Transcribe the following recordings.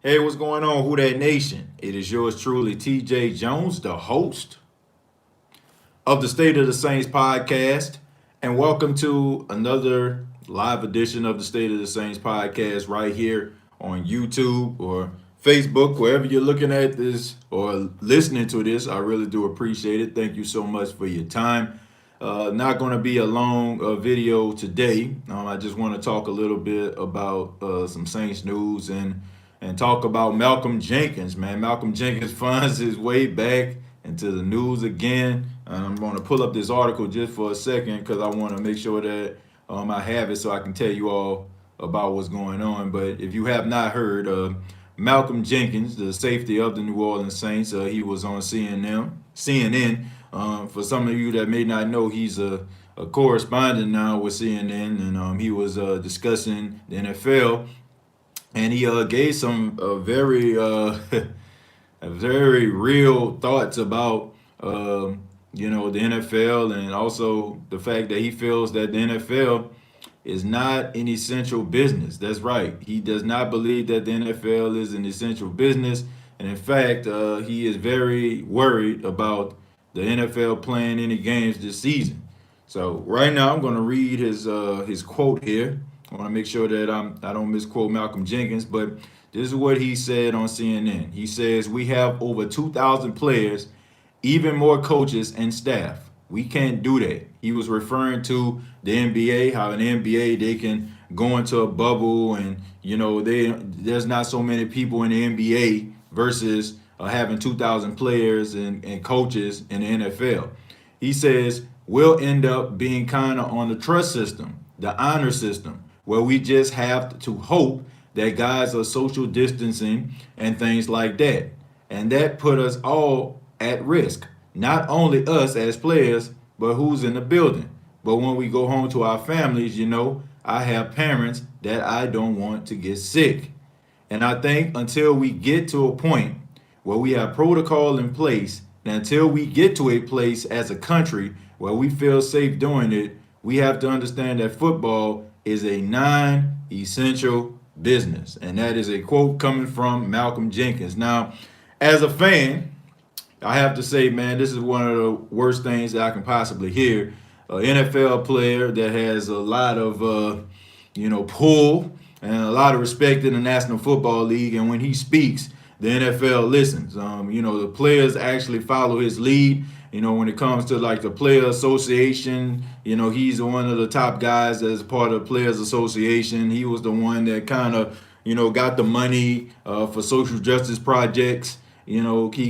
Hey, what's going on, Who That Nation? It is yours truly, TJ Jones, the host of the State of the Saints podcast. And welcome to another live edition of the State of the Saints podcast right here on YouTube or Facebook, wherever you're looking at this or listening to this. I really do appreciate it. Thank you so much for your time. Not going to be a long video today. I just want to talk a little bit about some Saints news and talk about Malcolm Jenkins, man. Malcolm Jenkins finds his way back into the news again. And I'm going to pull up this article just for a second because I want to make sure that I have it so I can tell you all about what's going on. But if you have not heard, Malcolm Jenkins, the safety of the New Orleans Saints, he was on CNN. For some of you that may not know, he's a correspondent now with CNN, and he was discussing the NFL. And he gave some very very real thoughts about the NFL, and also the fact that he feels that the NFL is not an essential business. That's right. He does not believe that the NFL is an essential business, and in fact, he is very worried about the NFL playing any games this season. So right now, I'm going to read his quote here. I want to make sure that I don't misquote Malcolm Jenkins, but this is what he said on CNN. He says, "We have over 2,000 players, even more coaches and staff. We can't do that." He was referring to the NBA, how in the NBA they can go into a bubble and, there's not so many people in the NBA versus having 2,000 players and coaches in the NFL. He says, "We'll end up being kind of on the trust system, the honor system, where we just have to hope that guys are social distancing and things like that. And that put us all at risk. Not only us as players, but who's in the building. But when we go home to our families, I have parents that I don't want to get sick. And I think until we get to a point where we have protocol in place, and until we get to a place as a country where we feel safe doing it, we have to understand that football is a non-essential business." And that is a quote coming from Malcolm Jenkins. Now, as a fan, I have to say, man, this is one of the worst things that I can possibly hear. An NFL player that has a lot of, pull and a lot of respect in the National Football League. And when he speaks, the NFL listens. The players actually follow his lead. When it comes to like the player association, he's one of the top guys as part of the players association. He was the one that kind of, got the money for social justice projects. He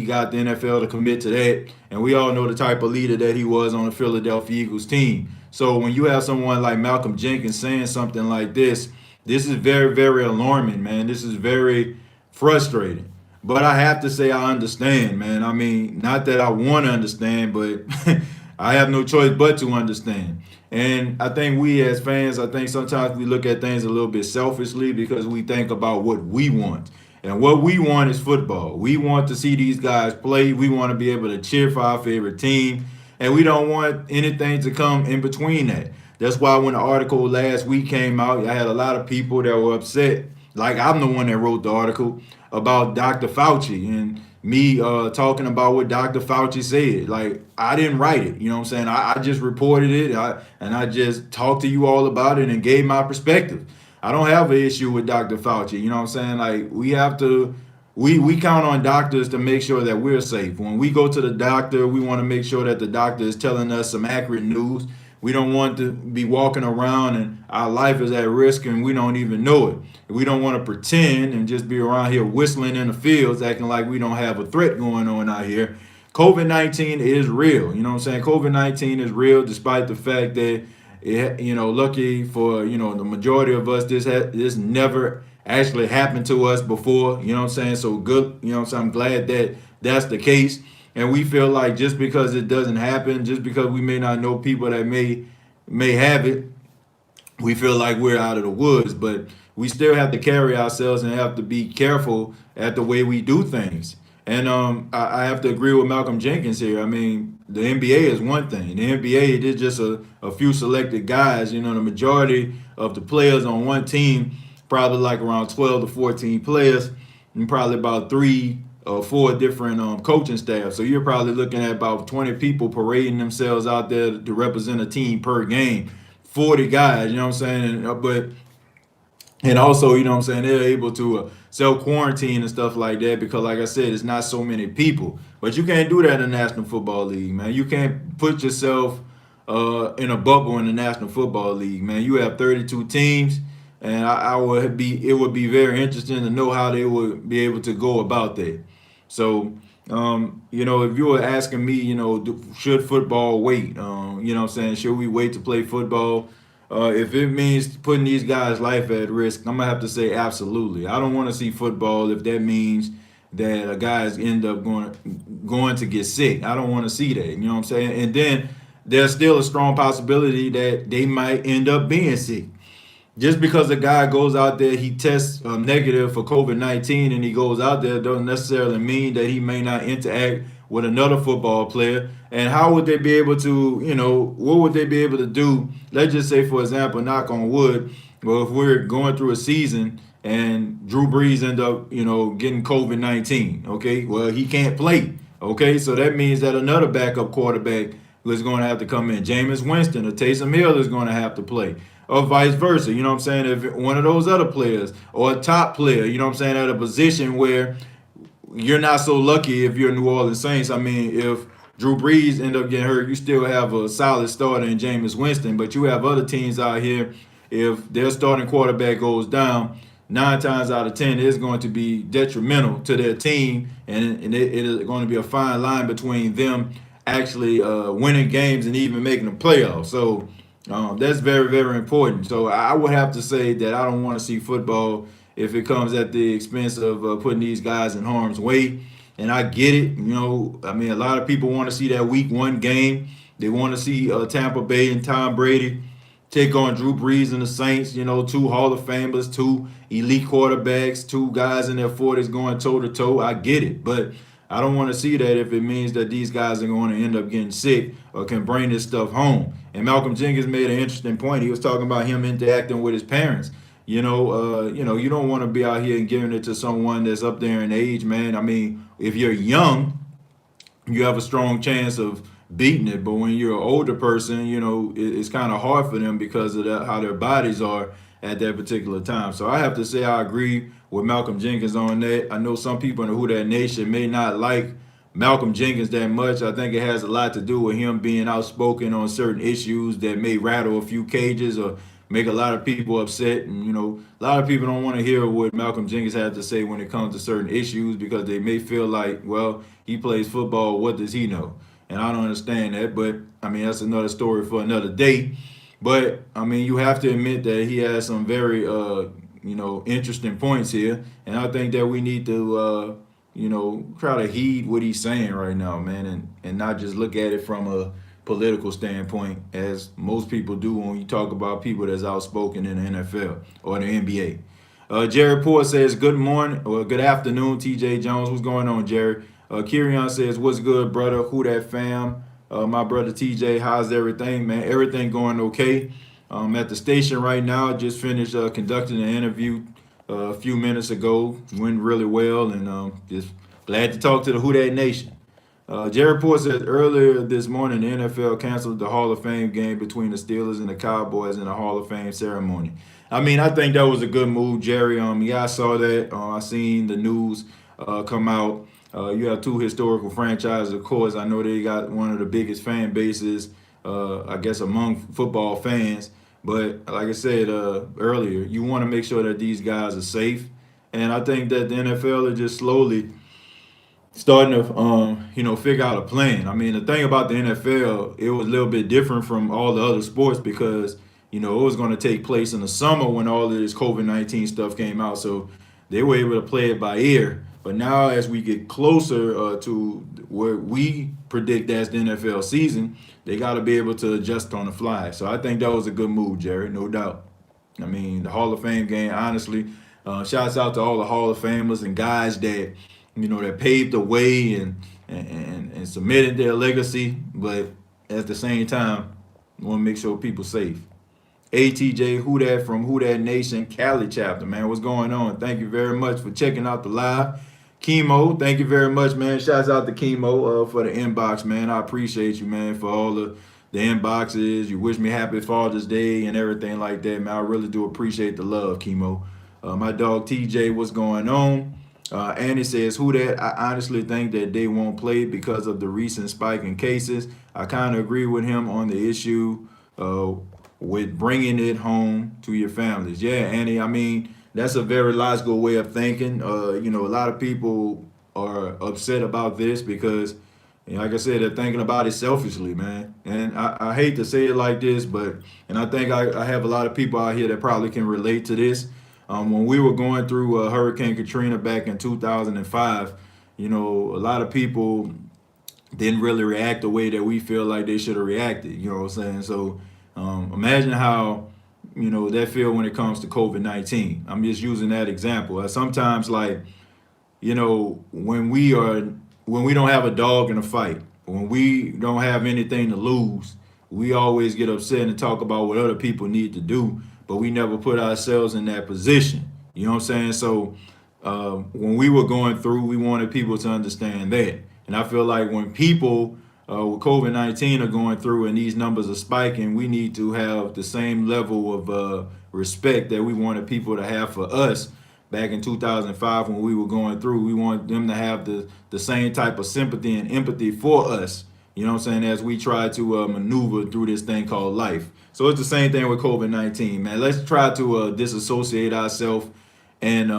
got the NFL to commit to that. And we all know the type of leader that he was on the Philadelphia Eagles team. So when you have someone like Malcolm Jenkins saying something like this is very, very alarming, man. This is very frustrating. But I have to say I understand, man. I mean, not that I want to understand, but I have no choice but to understand. And I think we as fans, I think sometimes we look at things a little bit selfishly because we think about what we want. And what we want is football. We want to see these guys play. We want to be able to cheer for our favorite team. And we don't want anything to come in between that. That's why when the article last week came out, I had a lot of people that were upset. Like, I'm the one that wrote the article about Dr. Fauci and me talking about what Dr. Fauci said. Like, I didn't write it. You know what I'm saying? I just reported it and I just talked to you all about it and gave my perspective. I don't have an issue with Dr. Fauci. You know what I'm saying? Like, we have to, we count on doctors to make sure that we're safe. When we go to the doctor, we want to make sure that the doctor is telling us some accurate news. We don't want to be walking around and our life is at risk and we don't even know it. We don't want to pretend and just be around here whistling in the fields, acting like we don't have a threat going on out here. COVID-19 is real. You know what I'm saying? COVID-19 is real, despite the fact that, lucky for, the majority of us, this never actually happened to us before. You know what I'm saying? So good. So I'm glad that that's the case. And we feel like just because it doesn't happen, just because we may not know people that may have it, we feel like we're out of the woods. But we still have to carry ourselves and have to be careful at the way we do things. And I have to agree with Malcolm Jenkins here. I mean, the NBA is one thing. The NBA is just a few selected guys. The majority of the players on one team, probably like around 12 to 14 players, and probably about 3 or 4 different coaching staff. So you're probably looking at about 20 people parading themselves out there to represent a team per game. 40 guys, you know what I'm saying? And also, you know what I'm saying, they're able to self quarantine and stuff like that because, like I said, it's not so many people. But you can't do that in the National Football League, man. You can't put yourself in a bubble in the National Football League, man. You have 32 teams, and I would be it would be very interesting to know how they would be able to go about that. So, if you were asking me, should football wait? You know what I'm saying? Should we wait to play football? If it means putting these guys' life at risk, I'm gonna have to say absolutely. I don't want to see football if that means that a guy's end up going to get sick. I don't want to see that. You know what I'm saying? And then there's still a strong possibility that they might end up being sick. Just because a guy goes out there, he tests negative for COVID-19, and he goes out there, doesn't necessarily mean that he may not interact with another football player. And how would they be able to, what would they be able to do? Let's just say, for example, knock on wood, well, if we're going through a season and Drew Brees end up, getting COVID-19, okay, well, he can't play, okay? So that means that another backup quarterback is going to have to come in. Jameis Winston or Taysom Hill is going to have to play, or vice versa. You know what I'm saying? If one of those other players or a top player, you know what I'm saying, at a position where you're not so lucky if you're New Orleans Saints. I mean, if Drew Brees end up getting hurt, you still have a solid starter in Jameis Winston, but you have other teams out here. If their starting quarterback goes down, 9 times out of 10 it's going to be detrimental to their team, and it is going to be a fine line between them actually winning games and even making the playoffs. So that's very, very important. So I would have to say that I don't want to see football if it comes at the expense of putting these guys in harm's way. And I get it. I mean, a lot of people want to see that week 1 game. They want to see Tampa Bay and Tom Brady take on Drew Brees and the Saints, 2 Hall of Famers, 2 elite quarterbacks, 2 guys in their 40s going toe to toe. I get it. But I don't want to see that if it means that these guys are going to end up getting sick or can bring this stuff home. And Malcolm Jenkins made an interesting point. He was talking about him interacting with his parents. You don't want to be out here and giving it to someone that's up there in age, man. I mean, if you're young, you have a strong chance of beating it. But when you're an older person, it's kind of hard for them because of how their bodies are at that particular time. So I have to say I agree with Malcolm Jenkins on that. I know some people in the Who That Nation may not like Malcolm Jenkins that much. I think it has a lot to do with him being outspoken on certain issues that may rattle a few cages or make a lot of people upset. And, a lot of people don't want to hear what Malcolm Jenkins had to say when it comes to certain issues because they may feel like, well, he plays football. What does he know? And I don't understand that. But, I mean, that's another story for another day. But, I mean, you have to admit that he has some very, interesting points here. And I think that we need to, try to heed what he's saying right now, man, and not just look at it from a political standpoint, as most people do when you talk about people that's outspoken in the NFL or the NBA. Jerry Poor says, good morning or good afternoon, TJ Jones. What's going on, Jerry? Kirion says, what's good, brother? Who that fam? My brother TJ, how's everything, man? Everything going okay. At the station right now, just finished conducting an interview a few minutes ago. Went really well, and just glad to talk to the Who That Nation. Jerry Poor said earlier this morning the NFL canceled the Hall of Fame game between the Steelers and the Cowboys in the Hall of Fame ceremony. I mean, I think that was a good move, Jerry. Yeah, I saw that. I seen the news come out. You have 2 historical franchises, of course. I know they got one of the biggest fan bases, I guess, among football fans. But like I said earlier, you want to make sure that these guys are safe. And I think that the NFL is just slowly starting to figure out a plan. I mean, the thing about the NFL, it was a little bit different from all the other sports because it was going to take place in the summer when all of this COVID-19 stuff came out, so they were able to play it by ear. But now, as we get closer to where we predict as the NFL season, they got to be able to adjust on the fly. So I think that was a good move, Jerry, no doubt. I mean, the Hall of Fame game, honestly, shouts out to all the Hall of Famers and guys that that paved the way and submitted their legacy, but at the same time, want to make sure people safe. ATJ, who that from Who That Nation, Cali chapter, man. What's going on? Thank you very much for checking out the live. Chemo, thank you very much, man. Shouts out to Chemo for the inbox, man. I appreciate you, man, for all the inboxes. You wish me happy Father's Day and everything like that, man. I really do appreciate the love, Chemo. My dog TJ, what's going on? Annie says, who that? I honestly think that they won't play because of the recent spike in cases. I kind of agree with him on the issue with bringing it home to your families. Yeah, Annie, I mean, that's a very logical way of thinking. A lot of people are upset about this because, like I said, they're thinking about it selfishly, man. And I hate to say it like this, and I think I have a lot of people out here that probably can relate to this. When we were going through Hurricane Katrina back in 2005, a lot of people didn't really react the way that we feel like they should have reacted. You know what I'm saying? So imagine how that feel when it comes to COVID-19. I'm just using that example. Sometimes, like, when we don't have a dog in a fight, when we don't have anything to lose, we always get upset and talk about what other people need to do, but we never put ourselves in that position. You know what I'm saying? So when we were going through, we wanted people to understand that. And I feel like when people with COVID-19 are going through and these numbers are spiking, we need to have the same level of respect that we wanted people to have for us back in 2005 when we were going through. We want them to have the same type of sympathy and empathy for us, you know what I'm saying, as we try to maneuver through this thing called life. So it's the same thing with COVID-19, man. Let's try to disassociate ourselves and,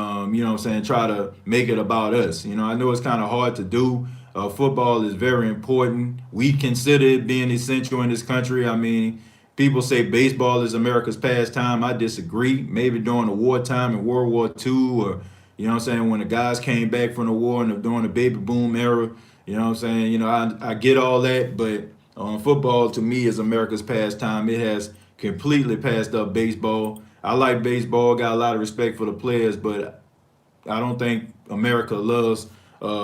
try to make it about us. I know it's kind of hard to do. Football is very important. We consider it being essential in this country. I mean, people say baseball is America's pastime. I disagree. Maybe during the wartime in World War II, or when the guys came back from the war and during the baby boom era, I get all that, but football to me is America's pastime. It has completely passed up baseball. I like baseball, got a lot of respect for the players, but I don't think America loves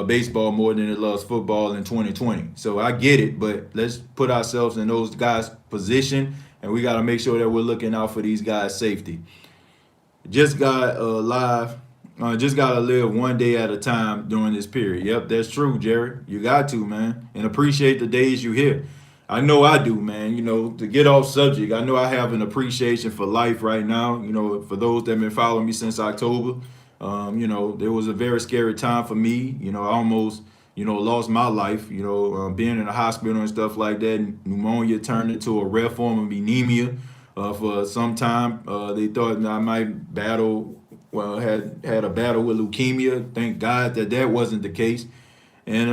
baseball more than it loves football in 2020. So I get it, but let's put ourselves in those guys' position, and we got to make sure that we're looking out for these guys' safety. Just got just got to live one day at a time during this period. Yep, that's true, Jerry. You got to, man, and appreciate the days you here. I know I do, man. To get off subject, I know I have an appreciation for life right now. For those that have been following me since October, there was a very scary time for me. I almost, lost my life, being in the hospital and stuff like that. Pneumonia turned into a rare form of anemia for some time. They thought I might had a battle with leukemia. Thank God that wasn't the case. And,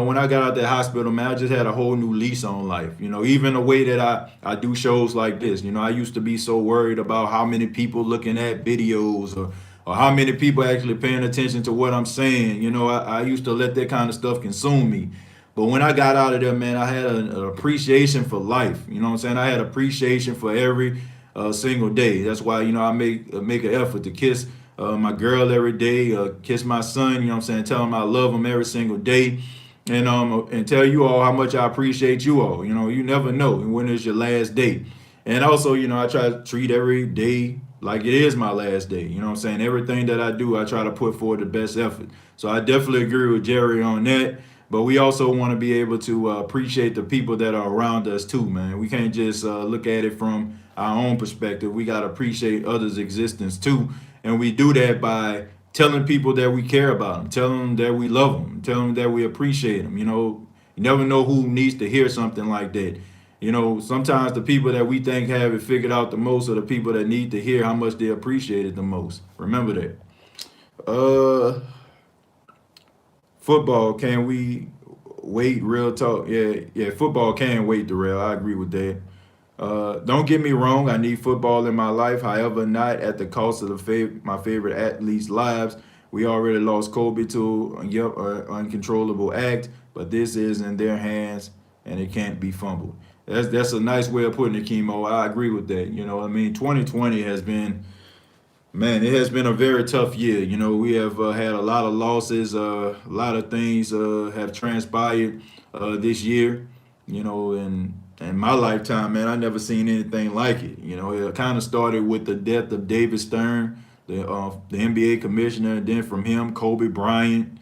when I got out that hospital, man, I just had a whole new lease on life. Even the way that I do shows like this, I used to be so worried about how many people looking at videos or how many people actually paying attention to what I'm saying. I used to let that kind of stuff consume me. But when I got out of there, man, I had an appreciation for life. You know what I'm saying? I had appreciation for every single day. That's why, I make an effort to kiss my girl every day, kiss my son, tell him I love him every single day. And tell you all how much I appreciate you all. You never know when it's your last day. And also, I try to treat every day like it is my last day. Everything that I do, I try to put forward the best effort. So I definitely agree with Jerry on that. But we also want to be able to appreciate the people that are around us too, man. We can't just look at it from our own perspective. We got to appreciate others' existence too. And we do that by telling people that we care about them, telling them that we love them, telling them that we appreciate them. You never know who needs to hear something like that. Sometimes the people that we think have it figured out the most are the people that need to hear how much they appreciate it the most. Remember that. Football, can we wait? Real talk. Yeah, football can wait, Darrell. I agree with that. Don't get me wrong, I need football in my life. However, not at the cost of my favorite athletes' lives. We already lost Kobe to an uncontrollable act, but this is in their hands and it can't be fumbled. That's a nice way of putting it, Chemo. I agree with that. 2020 has been, man, it has been a very tough year. We have had a lot of losses. A lot of things have transpired this year. And in my lifetime, man, I never seen anything like it. You know, it kind of started with the death of David Stern, the NBA commissioner, and then from him, Kobe Bryant,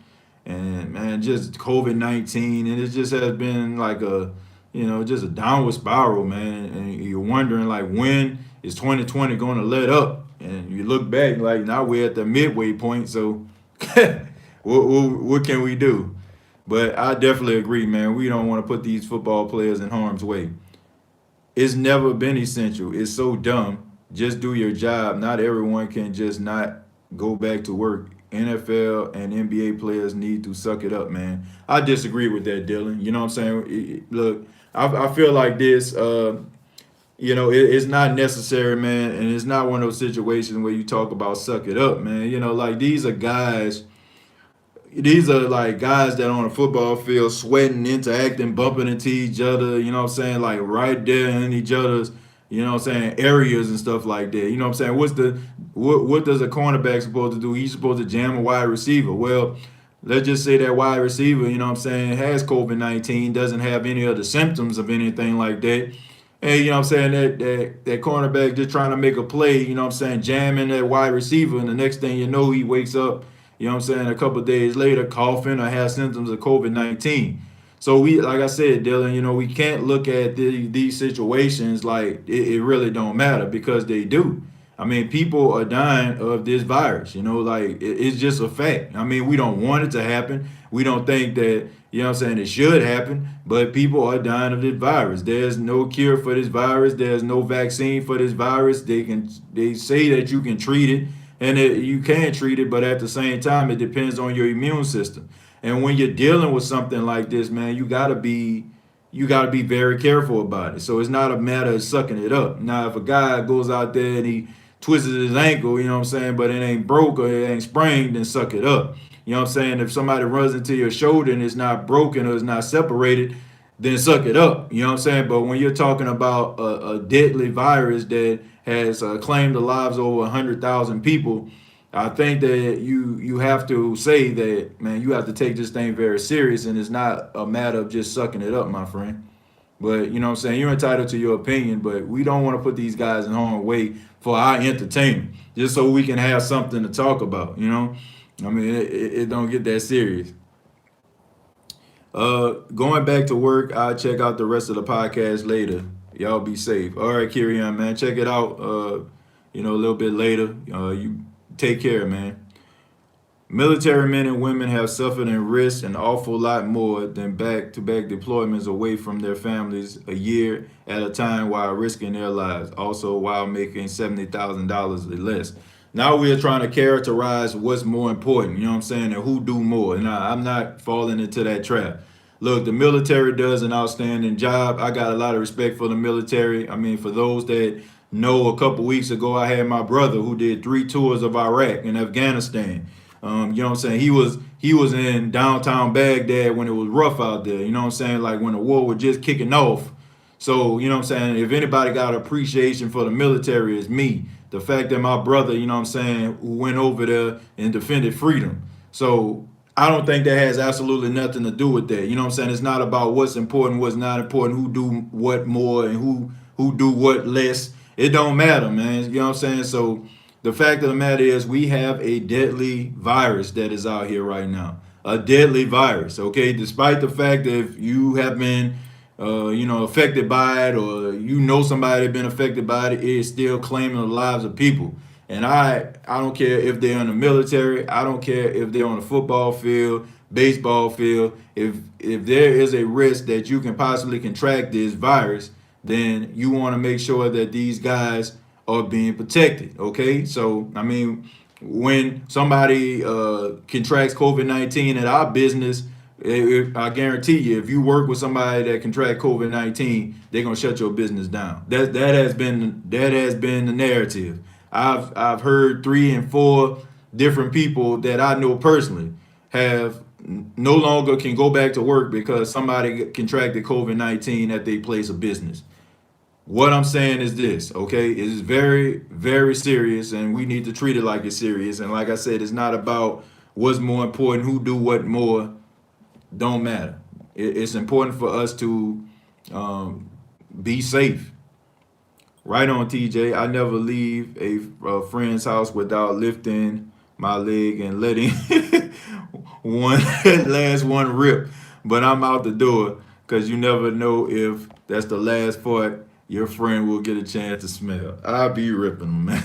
and man, just COVID-19, and it just has been like a, just a downward spiral, man. And you're wondering like when is 2020 going to let up? And you look back, like now we're at the midway point. So, what can we do? But I definitely agree, man. We don't want to put these football players in harm's way. It's never been essential. It's so dumb. Just do your job. Not everyone can just not go back to work. NFL and NBA players need to suck it up, man. I disagree with that, Dylan. You know what I'm saying? Look, I feel like this. It's not necessary, man, and it's not one of those situations where you talk about suck it up, man. Like these are like guys that on a football field sweating, interacting, bumping into each other, you know what I'm saying? Like right there in each other's, areas and stuff like that. You know what I'm saying? What does a cornerback supposed to do? He's supposed to jam a wide receiver. Well, let's just say that wide receiver, you know what I'm saying, has COVID-19, doesn't have any other symptoms of anything like that. And you know what I'm saying, that cornerback just trying to make a play, you know what I'm saying, jamming that wide receiver, and the next thing you know, he wakes up, you know what I'm saying, a couple of days later, coughing or has symptoms of COVID-19. So like I said, Dylan, we can't look at these situations like it really don't matter, because they do. I mean, people are dying of this virus, like it's just a fact. I mean, we don't want it to happen. We don't think that, it should happen, but people are dying of this virus. There's no cure for this virus. There's no vaccine for this virus. They say that you can treat it, and you can treat it, but at the same time, it depends on your immune system. And when you're dealing with something like this, man, you gotta be very careful about it. So it's not a matter of sucking it up. Now, if a guy goes out there and he twists his ankle, you know what I'm saying, but it ain't broke or it ain't sprained, then suck it up. You know what I'm saying? If somebody runs into your shoulder and it's not broken or it's not separated, then suck it up. You know what I'm saying? But when you're talking about a deadly virus that has claimed the lives of over 100,000 people, I think that you have to say that, man, you have to take this thing very serious, and it's not a matter of just sucking it up, my friend. But you know what I'm saying? You're entitled to your opinion, but we don't want to put these guys in harm's way for our entertainment, just so we can have something to talk about, I mean, it don't get that serious. Going back to work, I'll check out the rest of the podcast later. Y'all be safe. All right, Kirian, man. Check it out, a little bit later. You take care, man. Military men and women have suffered and risked an awful lot more than back-to-back deployments away from their families a year at a time while risking their lives, also while making $70,000 or less. Now we are trying to characterize what's more important, you know what I'm saying, and who do more. And I'm not falling into that trap. Look, the military does an outstanding job. I got a lot of respect for the military. I mean, for those that know, a couple weeks ago, I had my brother who did 3 tours of Iraq and Afghanistan. You know what I'm saying? He was in downtown Baghdad when it was rough out there. You know what I'm saying? Like when the war was just kicking off. So, you know what I'm saying? If anybody got appreciation for the military, it's me. The fact that my brother, you know what I'm saying, went over there and defended freedom. So I don't think that has absolutely nothing to do with that. You know what I'm saying? It's not about what's important, what's not important, who do what more, and who do what less. It don't matter, man. You know what I'm saying? So the fact of the matter is we have a deadly virus that is out here right now. A deadly virus, okay? Despite the fact that if you have been affected by it, or somebody been affected by it, it's still claiming the lives of people. And I don't care if they're in the military. I don't care if they're on the football field, baseball field. If there is a risk that you can possibly contract this virus, then you want to make sure that these guys are being protected, okay? So, I mean, when somebody contracts COVID-19 at our business, I guarantee you, if you work with somebody that contract COVID-19, they're gonna shut your business down. That has been the narrative. I've heard 3 and 4 different people that I know personally have no longer can go back to work because somebody contracted COVID-19 at their place of business. What I'm saying is this, okay? It is very, very serious, and we need to treat it like it's serious. And like I said, it's not about what's more important, who do what more. Don't matter. It's important for us to be safe. Right on, TJ. I never leave a friend's house without lifting my leg and letting one last one rip. But I'm out the door because you never know if that's the last part your friend will get a chance to smell. I'll be ripping them, man.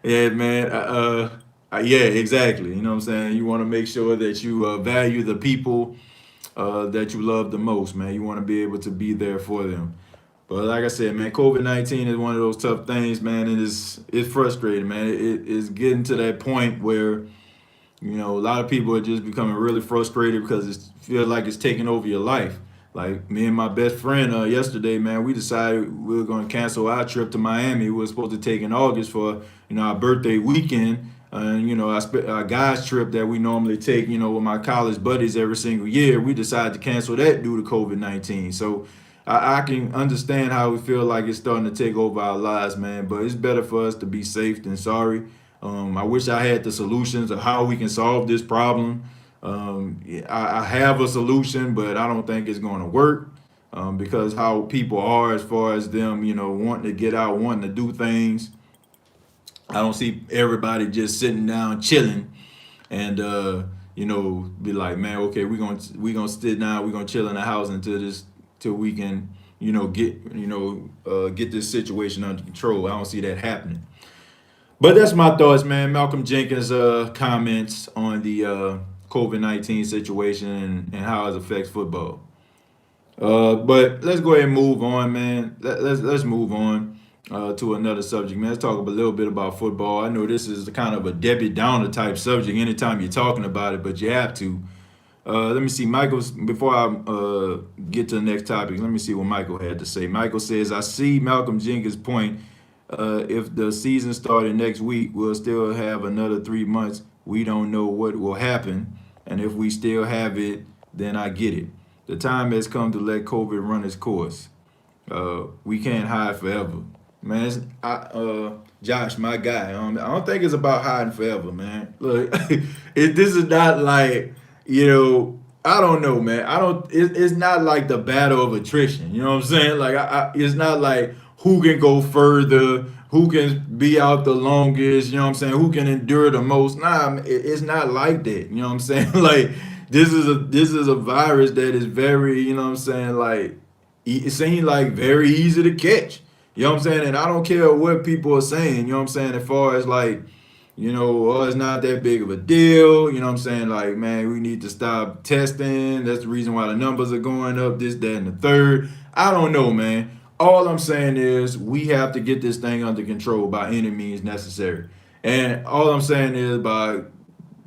Yeah, man. Yeah, exactly. You know what I'm saying? You want to make sure that you value the people that you love the most, man. You want to be able to be there for them. But like I said, man, COVID-19 is one of those tough things, man, and it's frustrating, man. It's getting to that point where a lot of people are just becoming really frustrated because it feels like it's taking over your life. Like me and my best friend yesterday, man, we decided we were going to cancel our trip to Miami. We were supposed to take in August for our birthday weekend. And our guys trip that we normally take, with my college buddies every single year. We decided to cancel that due to COVID-19. So I can understand how we feel like it's starting to take over our lives, man. But it's better for us to be safe than sorry. I wish I had the solutions of how we can solve this problem. Yeah, I have a solution, but I don't think it's going to work because how people are as far as them, wanting to get out, wanting to do things. I don't see everybody just sitting down chilling and be like, man, okay, we're gonna sit down, we're gonna chill in the house till we can get this situation under control. I don't see that happening. But that's my thoughts, man. Malcolm Jenkins' comments on the COVID-19 situation and how it affects football. But let's go ahead and move on, man. Let's move on to another subject, man. Let's talk a little bit about football. I know this is kind of a Debbie Downer type subject anytime you're talking about it, but you have to. Let me see, Michael's, before I get to the next topic, let me see what Michael had to say. Michael says, I see Malcolm Jenkins' point. If the season started next week, we'll still have another 3 months. We don't know what will happen. And if we still have it, then I get it. The time has come to let COVID run its course. We can't hide forever. Man, Josh, my guy, I don't think it's about hiding forever, man. Look, this is not like, I don't know, man. It's not like the battle of attrition. You know what I'm saying? Like, it's not like who can go further, who can be out the longest, you know what I'm saying? Who can endure the most? Nah, it's not like that. You know what I'm saying? Like, this is a virus that is very, you know what I'm saying? Like, it seems like very easy to catch. You know what I'm saying? And I don't care what people are saying, you know what I'm saying? As far as like, oh, it's not that big of a deal. You know what I'm saying? Like, man, we need to stop testing. That's the reason why the numbers are going up, this, that, and the third. I don't know, man. All I'm saying is we have to get this thing under control by any means necessary. And all I'm saying is by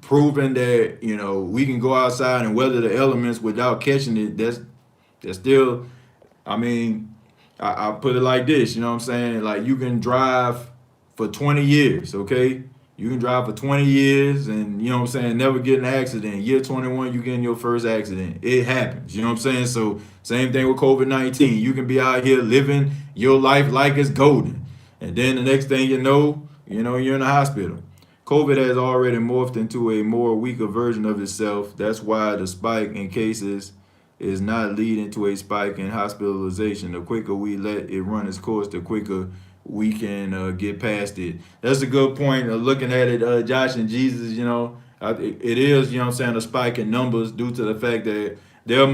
proving that, we can go outside and weather the elements without catching it, that's still, I mean, I put it like this, you know what I'm saying? Like, you can drive for 20 years, okay? You can drive for 20 years and, you know what I'm saying, never get an accident. Year 21, you get in your first accident. It happens, you know what I'm saying? So same thing with COVID-19. You can be out here living your life like it's golden. And then the next thing you know, you're in the hospital. COVID has already morphed into a more weaker version of itself. That's why the spike in cases is not leading to a spike in hospitalization. The quicker we let it run its course, the quicker we can get past it. That's a good point of looking at it, Josh and Jesus. It is, you know what I'm saying, a spike in numbers due to the fact that there are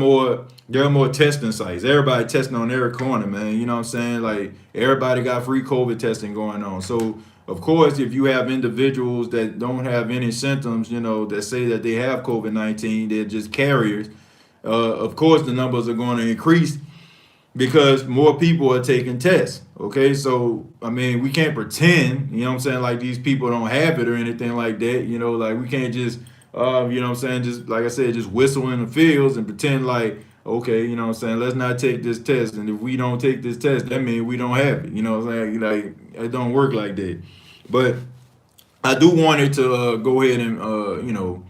more testing sites. Everybody testing on every corner, man. You know what I'm saying? Like, everybody got free COVID testing going on. So, of course, if you have individuals that don't have any symptoms, that say that they have COVID-19, they're just carriers, of course the numbers are going to increase because more people are taking tests. Okay, so I mean, we can't pretend, you know what I'm saying, like these people don't have it or anything like that. Like we can't just, you know what I'm saying, just like I said, just whistle in the fields and pretend like, okay, you know what I'm saying, let's not take this test. And if we don't take this test, that means we don't have it. You know what I'm saying? Like, it don't work like that. But I do want it to go ahead and,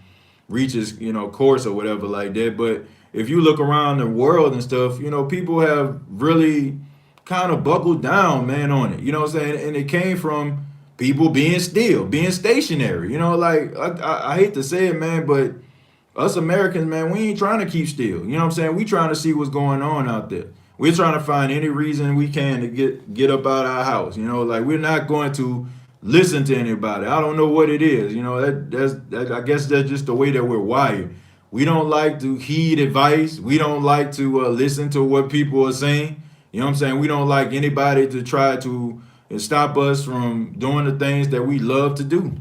reach its, course or whatever like that. But if you look around the world and stuff, people have really kind of buckled down, man, on it. You know what I'm saying? And it came from people being still, being stationary. Like, I hate to say it, man, but us Americans, man, we ain't trying to keep still. You know what I'm saying? We trying to see what's going on out there. we're trying to find any reason we can to get up out of our house. Like we're not going to listen to anybody. I don't know what it is. That I guess that's just the way that we're wired. We don't like to heed advice. We don't like to listen to what people are saying. You know what I'm saying? We don't like anybody to try to stop us from doing the things that we love to do.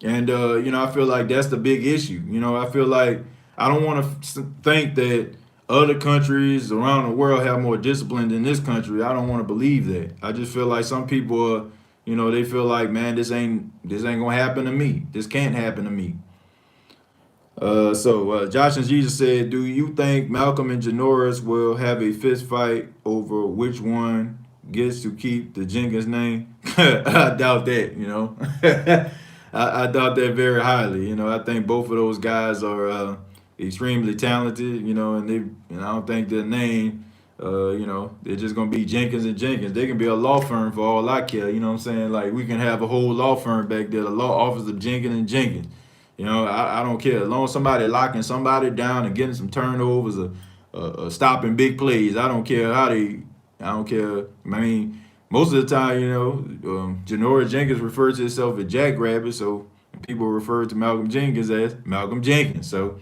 And I feel like that's the big issue. I feel like I don't want to think that other countries around the world have more discipline than this country. I don't want to believe that. I just feel like some people are, they feel like, man, this ain't gonna happen to me. This can't happen to me. So Josh and Jesus said, do you think Malcolm and Janoris will have a fist fight over which one gets to keep the Jenkins name? I doubt that. I doubt that very highly. I think both of those guys are extremely talented, and I don't think their name, they're just gonna be Jenkins and Jenkins. They can be a law firm for all I care. You know what I'm saying? Like we can have a whole law firm back there, the law office of Jenkins and Jenkins. I don't care as long as somebody locking somebody down and getting some turnovers or stopping big plays. I don't care how they. I don't care. I mean, most of the time, Janoris Jenkins refers to himself as Jackrabbit, so people refer to Malcolm Jenkins as Malcolm Jenkins. So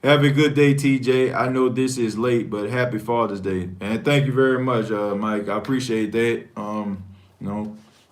have a good day, TJ. I know this is late, but happy Father's Day. And thank you very much, Mike. I appreciate that.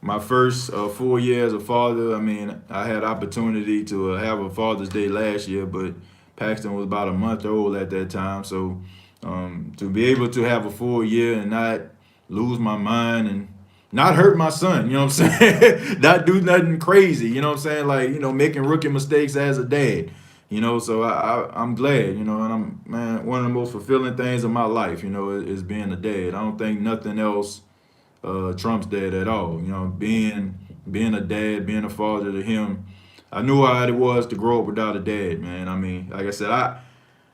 My first 4 years as a father, I mean, I had opportunity to have a Father's Day last year, but Paxton was about a month old at that time. So to be able to have a full year and not lose my mind and not hurt my son, you know what I'm saying? Not do nothing crazy, you know what I'm saying? Like, making rookie mistakes as a dad, so I'm glad, and man, one of the most fulfilling things in my life, is being a dad. I don't think nothing else trumps that at all. Being a dad, being a father to him. I knew how it was to grow up without a dad, man. I mean, like I said,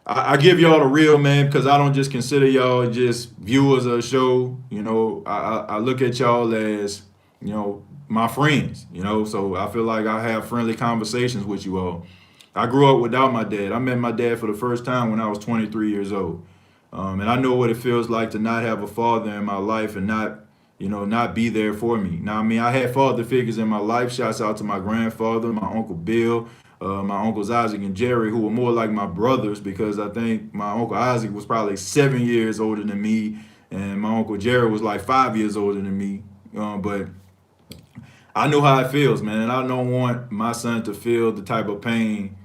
I give y'all the real, man, because I don't just consider y'all just viewers of a show. I look at y'all as, my friends, so I feel like I have friendly conversations with you all. I grew up without my dad. I met my dad for the first time when I was 23 years old. And I know what it feels like to not have a father in my life and not be there for me. Now, I mean, I had father figures in my life. Shouts out to my grandfather, my Uncle Bill, my uncles Isaac and Jerry, who were more like my brothers because I think my Uncle Isaac was probably 7 years older than me, and my Uncle Jerry was like 5 years older than me. But I know how it feels, man, and I don't want my son to feel the type of pain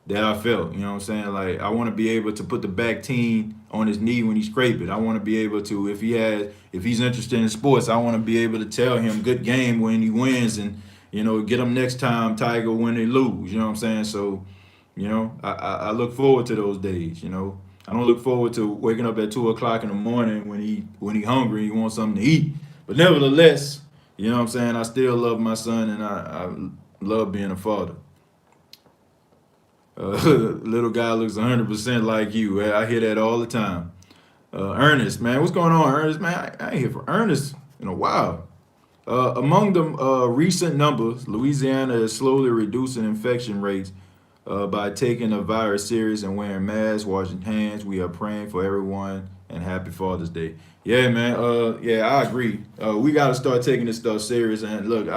that I felt. You know what I'm saying? Like, I want to be able to put the back teen on his knee when he scrape it. I want to be able to, if he's interested in sports, I want to be able to tell him good game when he wins and, get him next time, Tiger, when they lose. You know what I'm saying? So, I look forward to those days, I don't look forward to waking up at 2 o'clock in the morning when he hungry, he wants something to eat. But nevertheless, you know what I'm saying? I still love my son and I love being a father. Little guy looks 100% like you. I hear that all the time. Ernest, man, what's going on, Ernest? Man, I ain't hear from Ernest in a while. Among the recent numbers, Louisiana is slowly reducing infection rates by taking the virus serious and wearing masks, washing hands. We are praying for everyone and happy Father's Day. Yeah, man. I agree. We got to start taking this stuff serious. And look,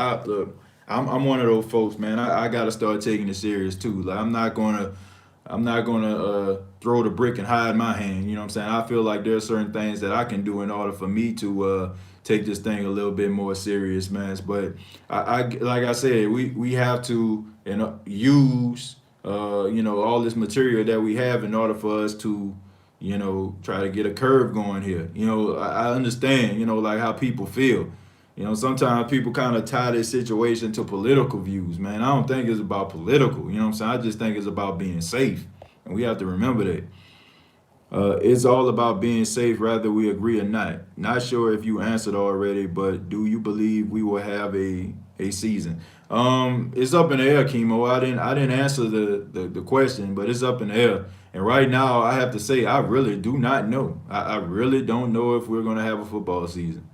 I'm one of those folks, man. I got to start taking it serious too. Like I'm not gonna throw the brick and hide my hand. You know what I'm saying? I feel like there are certain things that I can do in order for me to take this thing a little bit more serious, man. But I like I said, we have to use all this material that we have in order for us to try to get a curve going here. I understand like how people feel. Sometimes people kind of tie this situation to political views, man. I don't think it's about political, you know what I'm saying? I just think it's about being safe, and we have to remember that. It's all about being safe, whether we agree or not. Not sure if you answered already, but do you believe we will have a season? It's up in the air, Chemo. I didn't answer the question, but it's up in the air. And right now, I have to say, I really do not know. I really don't know if we're going to have a football season.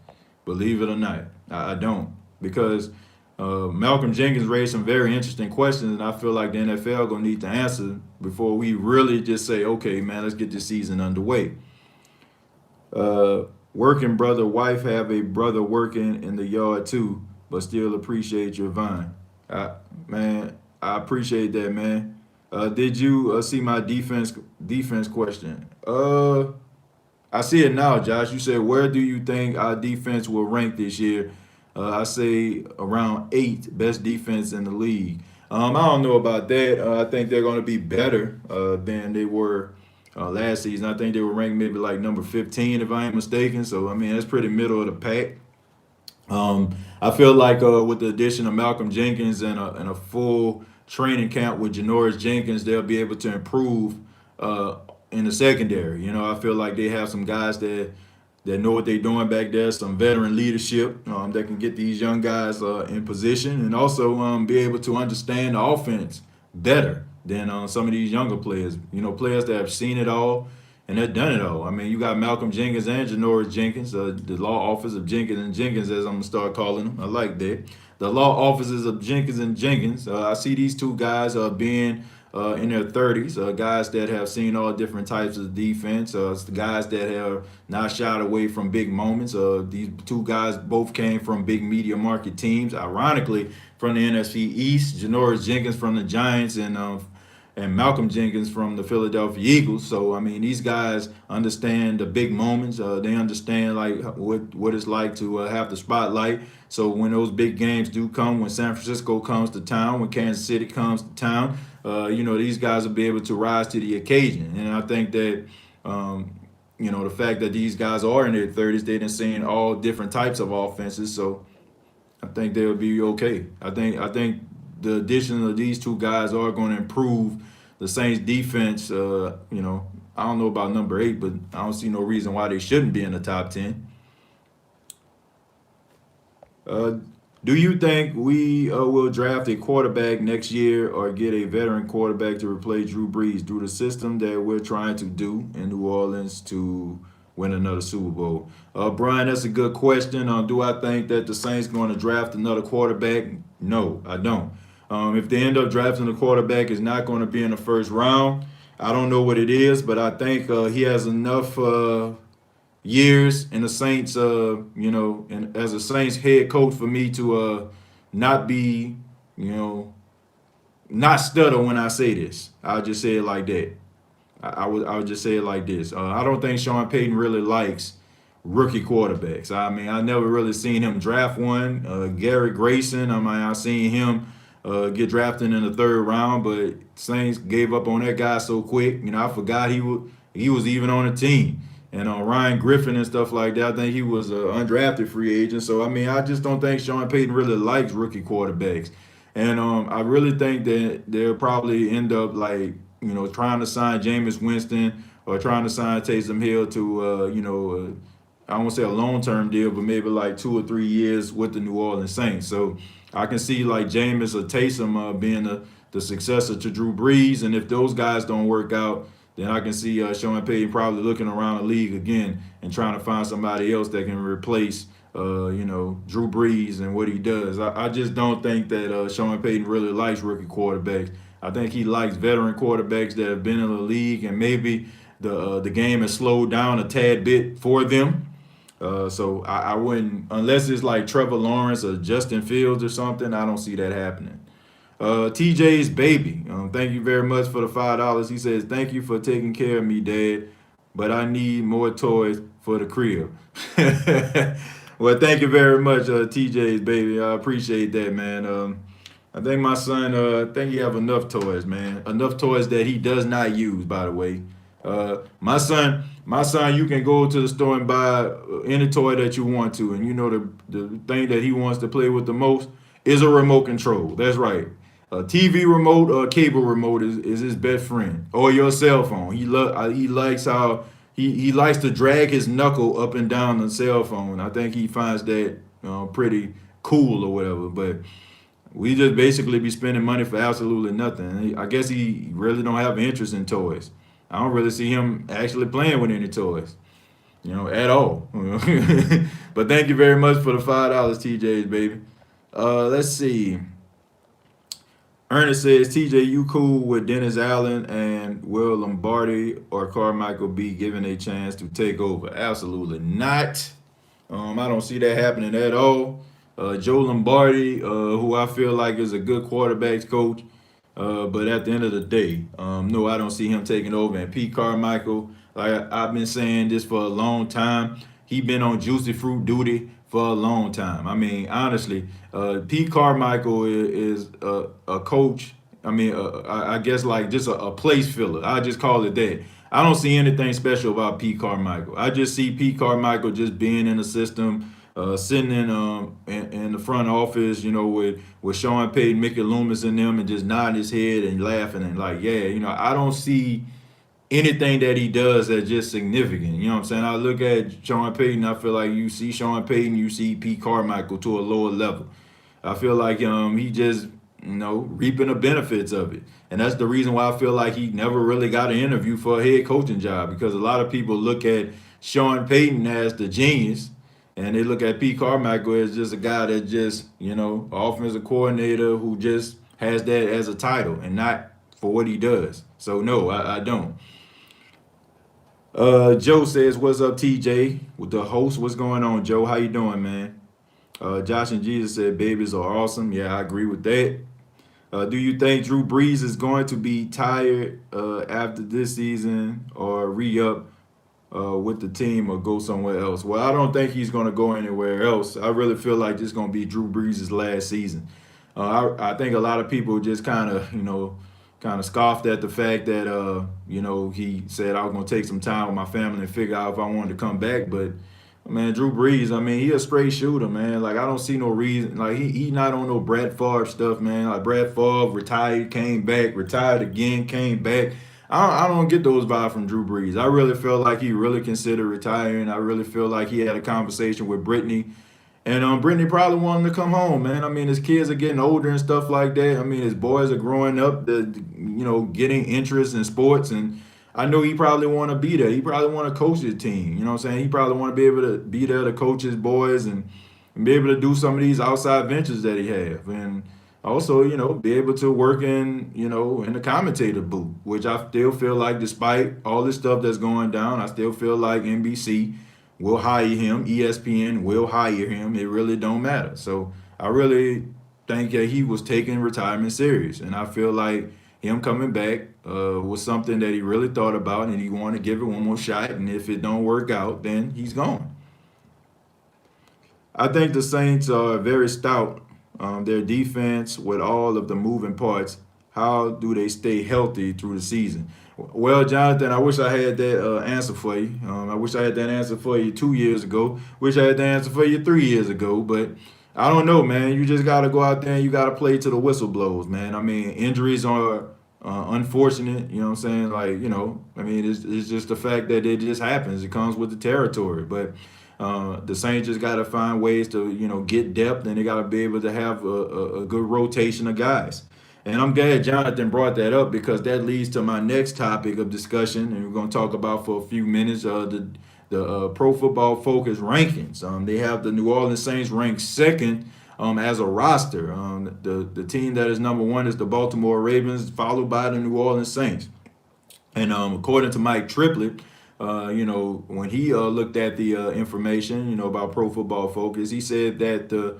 Believe it or not, I don't, because Malcolm Jenkins raised some very interesting questions, and I feel like the NFL gonna need to answer before we really just say, okay, man, let's get this season underway. Uh, Working brother, wife have a brother working in the yard too, but still appreciate your vine. Man, I appreciate that, man. Did you see my defense question? I see it now, Josh. You said, where do you think our defense will rank this year? I say around 8, best defense in the league. I don't know about that. I think they're going to be better than they were last season. I think they were ranked maybe like number 15, if I ain't mistaken. So, I mean, that's pretty middle of the pack. I feel like with the addition of Malcolm Jenkins and a full training camp with Janoris Jenkins, they'll be able to improve uh, in the secondary. You know, I feel like they have some guys that know what they're doing back there, some veteran leadership that can get these young guys in position and also be able to understand the offense better than some of these younger players. You know, players that have seen it all and they've done it all. I mean, you got Malcolm Jenkins and Janoris Jenkins, the law office of Jenkins and Jenkins, as I'm gonna start calling them. I like that. The law offices of Jenkins and Jenkins. I see these two guys being in their 30s, guys that have seen all different types of defense, guys that have not shied away from big moments. These two guys both came from big media market teams, ironically, from the NFC East. Janoris Jenkins from the Giants and Malcolm Jenkins from the Philadelphia Eagles. So I mean, these guys understand the big moments. They understand like what it's like to have the spotlight. So when those big games do come, when San Francisco comes to town, when Kansas City comes to town, you know, these guys will be able to rise to the occasion. And I think that you know, the fact that these guys are in their 30s, they've seen all different types of offenses. So I think they'll be okay. I think the addition of these two guys are going to improve the Saints defense. You know, I don't know about number 8, but I don't see no reason why they shouldn't be in the top 10. Uh, do you think we will draft a quarterback next year or get a veteran quarterback to replace Drew Brees through the system that we're trying to do in New Orleans to win another Super Bowl? Brian, that's a good question. Do I think that the Saints going to draft another quarterback? No, I don't. If they end up drafting a quarterback, it's not going to be in the first round. I don't know what it is, but I think he has enough years in the Saints, you know, and as a Saints head coach for me to not be, you know, not stutter when I say this. I'll just say it like that. I would just say it like this. I don't think Sean Payton really likes rookie quarterbacks. I mean, I never really seen him draft one. Gary Grayson, I mean, I seen him get drafted in the 3rd round, but Saints gave up on that guy so quick. You know, I forgot he was even on the team. And Ryan Griffin and stuff like that, I think he was an undrafted free agent. So, I mean, I just don't think Sean Payton really likes rookie quarterbacks. And I really think that they'll probably end up, like, you know, trying to sign Jameis Winston or trying to sign Taysom Hill to, you know, I don't want to say a long-term deal, but maybe like 2 or 3 years with the New Orleans Saints. So I can see like Jameis or Taysom being the successor to Drew Brees. And if those guys don't work out, then I can see Sean Payton probably looking around the league again and trying to find somebody else that can replace, you know, Drew Brees and what he does. I just don't think that Sean Payton really likes rookie quarterbacks. I think he likes veteran quarterbacks that have been in the league and maybe the game has slowed down a tad bit for them. So I wouldn't, unless it's like Trevor Lawrence or Justin Fields or something, I don't see that happening. TJ's baby. Thank you very much for the $5. He says, thank you for taking care of me, Dad, but I need more toys for the crib. Well, thank you very much, TJ's baby. I appreciate that, man. I think my son, I think he have enough toys, man. Enough toys that he does not use, by the way. My son, you can go to the store and buy any toy that you want to, and you know the thing that he wants to play with the most is a remote control. That's right. A TV remote or a cable remote is his best friend, or your cell phone. He likes how he likes to drag his knuckle up and down the cell phone. I think he finds that pretty cool or whatever. But we just basically be spending money for absolutely nothing. I guess he really don't have interest in toys. I don't really see him actually playing with any toys, at all. But thank you very much for the $5, TJ's baby. Let's see. Ernest says, TJ, you cool with Dennis Allen and will Lombardi or Carmichael be given a chance to take over? Absolutely not. I don't see that happening at all. Joe Lombardi, who I feel like is a good quarterbacks coach, but at the end of the day, no, I don't see him taking over. And Pete Carmichael, like I've been saying this for a long time, he been on juicy fruit duty for a long time. I mean, honestly, Pete Carmichael is a coach. I mean, I guess like just a place filler. I just call it that. I don't see anything special about Pete Carmichael. I just see Pete Carmichael just being in the system, sitting in the front office, with Sean Payton, Mickey Loomis, and them, and just nodding his head and laughing and like, yeah, I don't see anything that he does that's just significant. You know what I'm saying? I look at Sean Payton, I feel like you see Sean Payton, you see Pete Carmichael to a lower level. I feel like he just reaping the benefits of it. And that's the reason why I feel like he never really got an interview for a head coaching job, because a lot of people look at Sean Payton as the genius and they look at Pete Carmichael as just a guy that just, offensive coordinator who just has that as a title and not for what he does. So no, I don't. Joe says, "What's up, TJ? With the host, what's going on, Joe? How you doing, man?" Josh and Jesus said, "Babies are awesome." Yeah, I agree with that. Do you think Drew Brees is going to be tired after this season, or re-up with the team, or go somewhere else? Well, I don't think he's going to go anywhere else. I really feel like this is going to be Drew Brees' last season. I think a lot of people just kind of scoffed at the fact that he said I was gonna take some time with my family and figure out if I wanted to come back. But man, Drew Brees, I mean, he a straight shooter, man. Like I don't see no reason. Like he not on no Brad Favre stuff, man. Like Brad Favre retired, came back, retired again, came back. I don't get those vibes from Drew Brees. I really feel like he really considered retiring. I really feel like he had a conversation with Brittany. And Brittany probably wanted to come home, man. I mean, his kids are getting older and stuff like that. I mean, his boys are growing up, getting interest in sports. And I know he probably want to be there. He probably want to coach his team. You know what I'm saying? He probably want to be able to be there to coach his boys and be able to do some of these outside ventures that he have. And also, be able to work in the commentator booth, which I still feel like despite all this stuff that's going down, I still feel like NBC will hire him. ESPN will hire him. It really don't matter. So I really think that he was taking retirement serious. And I feel like him coming back was something that he really thought about, and he wanted to give it one more shot. And if it don't work out, then he's gone. I think the Saints are very stout. Their defense, with all of the moving parts, how do they stay healthy through the season? Well, Jonathan, I wish I had that answer for you. I wish I had that answer for you 2 years ago. Wish I had the answer for you 3 years ago. But I don't know, man. You just got to go out there and you got to play to the whistle blows, man. I mean, injuries are unfortunate. You know what I'm saying? Like, I mean, it's just the fact that it just happens. It comes with the territory. But the Saints just got to find ways to, get depth, and they got to be able to have a good rotation of guys. And I'm glad Jonathan brought that up, because that leads to my next topic of discussion, and we're going to talk about for a few minutes the Pro Football Focus rankings. They have the New Orleans Saints ranked second as a roster. The team that is number one is the Baltimore Ravens, followed by the New Orleans Saints. And according to Mike Triplett, when he looked at the information, about Pro Football Focus, he said that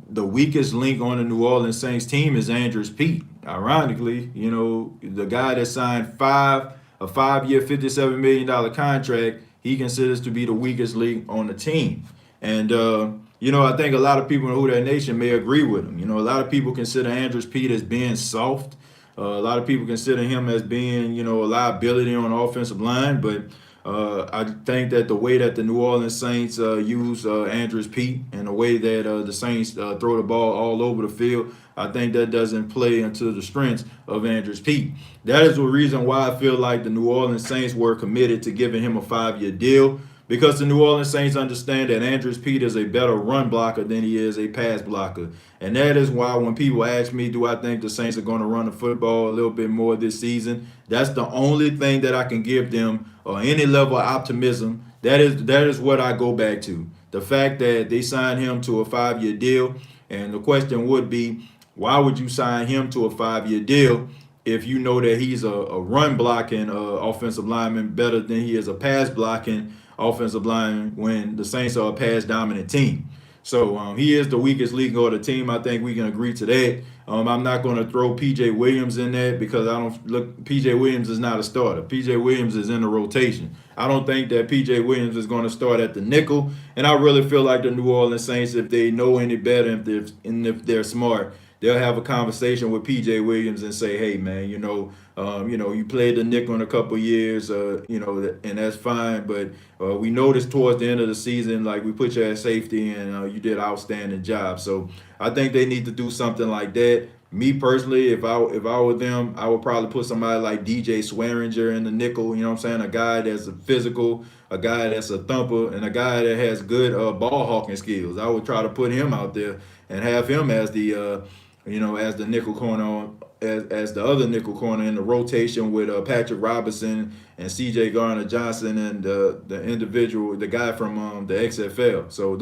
the weakest link on the New Orleans Saints team is Andrews Pete. Ironically, the guy that signed a 5-year, $57 million contract, he considers to be the weakest link on the team. And, I think a lot of people in Who That Nation may agree with him. A lot of people consider Andrews Pete as being soft. A lot of people consider him as being, a liability on the offensive line. But I think that the way that the New Orleans Saints use Andrews Pete, and the way that the Saints throw the ball all over the field, I think that doesn't play into the strengths of Andrews Pete. That is the reason why I feel like the New Orleans Saints were committed to giving him a 5-year deal, because the New Orleans Saints understand that Andrews Pete is a better run blocker than he is a pass blocker. And that is why when people ask me, do I think the Saints are going to run the football a little bit more this season, that's the only thing that I can give them, or any level of optimism. That is what I go back to. The fact that they signed him to a 5-year deal. And the question would be, Why would you sign him to a 5-year deal if you know that he's a run blocking offensive lineman better than he is a pass blocking offensive lineman when the Saints are a pass dominant team? So he is the weakest link of the team. I think we can agree to that. I'm not going to throw PJ Williams in there because I don't look. PJ Williams is not a starter. PJ Williams is in the rotation. I don't think that PJ Williams is going to start at the nickel. And I really feel like the New Orleans Saints, if they know any better, if they're smart, they'll have a conversation with PJ Williams and say, "Hey, man, you played the nickel in a couple years, and that's fine. But we noticed towards the end of the season, like we put you at safety, and you did an outstanding job. So I think they need to do something like that. Me personally, if I were them, I would probably put somebody like DJ Swearinger in the nickel. You know what I'm saying? A guy that's a physical, a guy that's a thumper, and a guy that has good ball hawking skills. I would try to put him out there and have him as as the nickel corner, as the other nickel corner in the rotation with Patrick Robinson and C.J. Garner-Johnson and the guy from the XFL. So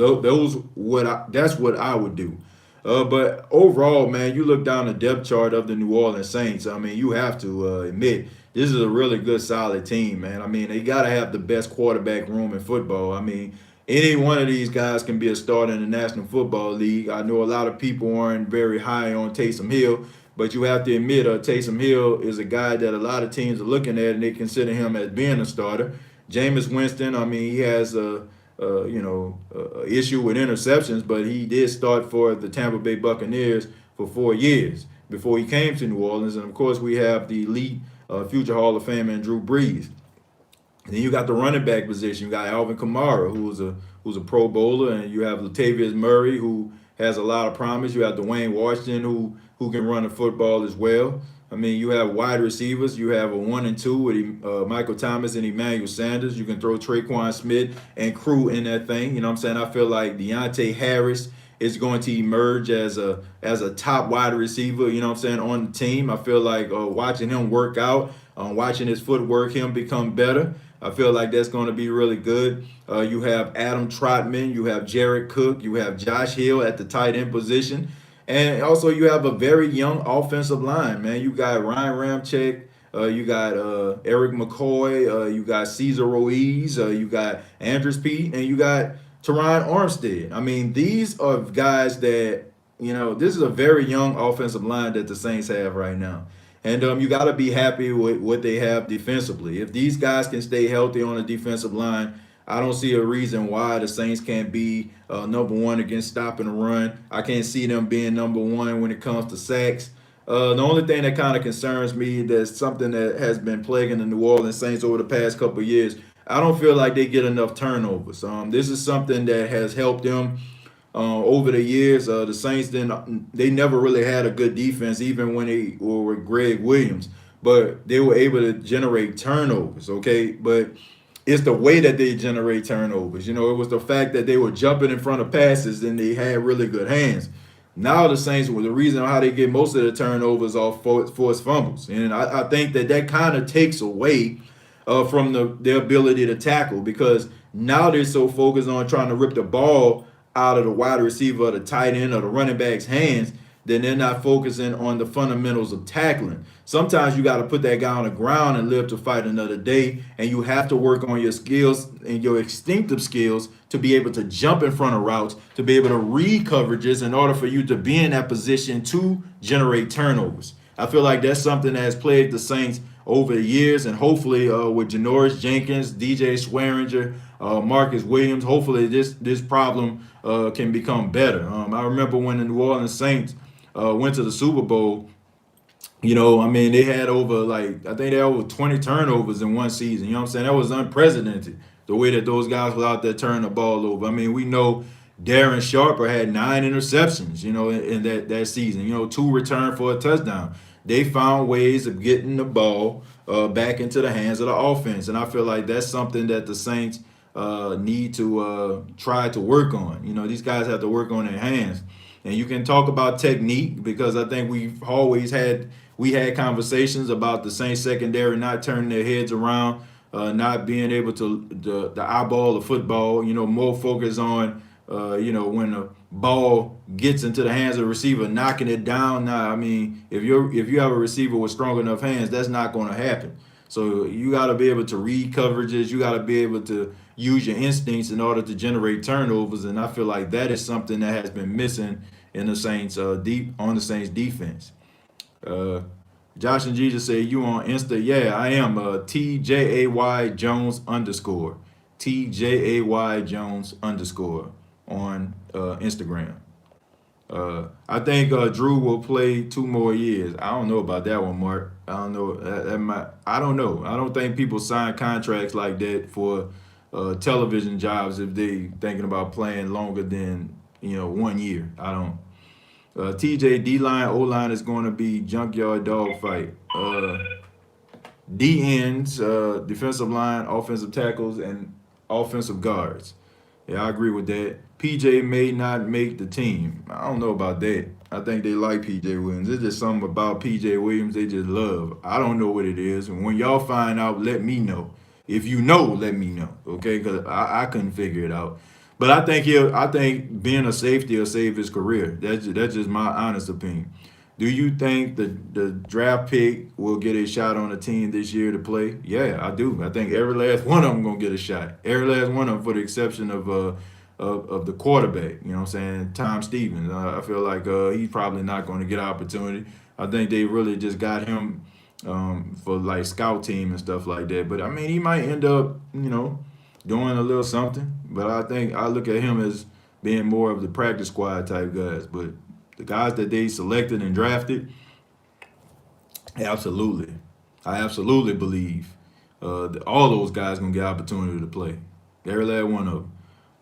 that's what I would do. But overall, man, you look down the depth chart of the New Orleans Saints. I mean, you have to admit this is a really good, solid team, man. I mean, they got to have the best quarterback room in football. I mean, any one of these guys can be a starter in the National Football League. I know a lot of people aren't very high on Taysom Hill, but you have to admit Taysom Hill is a guy that a lot of teams are looking at and they consider him as being a starter. Jameis Winston, I mean, he has a issue with interceptions, but he did start for the Tampa Bay Buccaneers for 4 years before he came to New Orleans. And of course, we have the elite future Hall of Famer Drew Brees. And then you got the running back position. You got Alvin Kamara, who's a Pro Bowler, and you have Latavius Murray, who has a lot of promise. You have Dwayne Washington, who can run the football as well. I mean, you have wide receivers. You have a 1 and 2 with Michael Thomas and Emmanuel Sanders. You can throw Traquan Smith and crew in that thing. You know what I'm saying? I feel like Deontay Harris is going to emerge as a top wide receiver, you know what I'm saying, on the team. I feel like watching him work out, watching his footwork, him become better. I feel like that's going to be really good. You have Adam Trotman, you have Jared Cook, you have Josh Hill at the tight end position. And also you have a very young offensive line, man. You got Ryan Ramczyk, you got Eric McCoy, you got Cesar Ruiz, you got Andrews Pete, and you got Teron Armstead. I mean, these are guys that, this is a very young offensive line that the Saints have right now. And you got to be happy with what they have defensively. If these guys can stay healthy on the defensive line, I don't see a reason why the Saints can't be number one against stopping the run. I can't see them being number one when it comes to sacks. The only thing that kind of concerns me, that's something that has been plaguing the New Orleans Saints over the past couple of years. I don't feel like they get enough turnovers. This is something that has helped them over the years. The Saints they never really had a good defense, even when they were with Greg Williams. But they were able to generate turnovers, okay? But it's the way that they generate turnovers. It was the fact that they were jumping in front of passes and they had really good hands. Now the Saints, well, the reason how they get most of the turnovers off forced fumbles. And I think that kind of takes away from their ability to tackle, because now they're so focused on trying to rip the ball out of the wide receiver or the tight end or the running back's hands, then they're not focusing on the fundamentals of tackling. Sometimes you got to put that guy on the ground and live to fight another day, and you have to work on your skills and your instinctive skills to be able to jump in front of routes, to be able to read coverages in order for you to be in that position to generate turnovers. I feel like that's something that has plagued the Saints over the years, and hopefully with Janoris Jenkins, DJ Swearinger, Marcus Williams, hopefully this problem can become better. I remember when the New Orleans Saints went to the Super Bowl, I mean, they had I think they had over 20 turnovers in one season. You know what I'm saying? That was unprecedented, the way that those guys were out there turning the ball over. I mean, we know Darren Sharper had 9 interceptions, in that season, 2 returned for a touchdown. They found ways of getting the ball back into the hands of the offense. And I feel like that's something that the Saints need to try to work on. These guys have to work on their hands. And you can talk about technique, because I think we had conversations about the Saints secondary not turning their heads around, not being able to the eyeball the football, more focus on, when ball gets into the hands of the receiver, knocking it down. Nah, I mean, if you have a receiver with strong enough hands, that's not going to happen. So you got to be able to read coverages. You got to be able to use your instincts in order to generate turnovers. And I feel like that is something that has been missing in the Saints deep on the Saints defense. Uh, Josh and Jesus say you on Insta. Yeah, I am. TJAY Jones underscore. TJAY Jones underscore on Instagram. I think Drew will play 2 more years. I don't know about that one, Mark. I don't know. I don't know. I don't think people sign contracts like that for television jobs if they thinking about playing longer than 1 year. I don't. TJ D line O line is going to be junkyard dog fight. D ends, defensive line, offensive tackles, and offensive guards. Yeah, I agree with that. PJ may not make the team. I don't know about that. I think they like PJ Williams. It's just something about PJ Williams they just love. I don't know what it is. And when y'all find out, let me know. If you know, let me know. Okay, because I couldn't figure it out. But I think being a safety will save his career. That's just my honest opinion. Do you think the draft pick will get a shot on the team this year to play? Yeah, I do. I think every last one of them gonna get a shot. Every last one of them, for the exception of the quarterback. You know what I'm saying? Tom Stevens. I feel like he's probably not going to get an opportunity. I think they really just got him for like scout team and stuff like that. But I mean, he might end up doing a little something. But I think I look at him as being more of the practice squad type guys. But the guys that they selected and drafted, absolutely. I absolutely believe that all those guys gonna get opportunity to play. Every last one of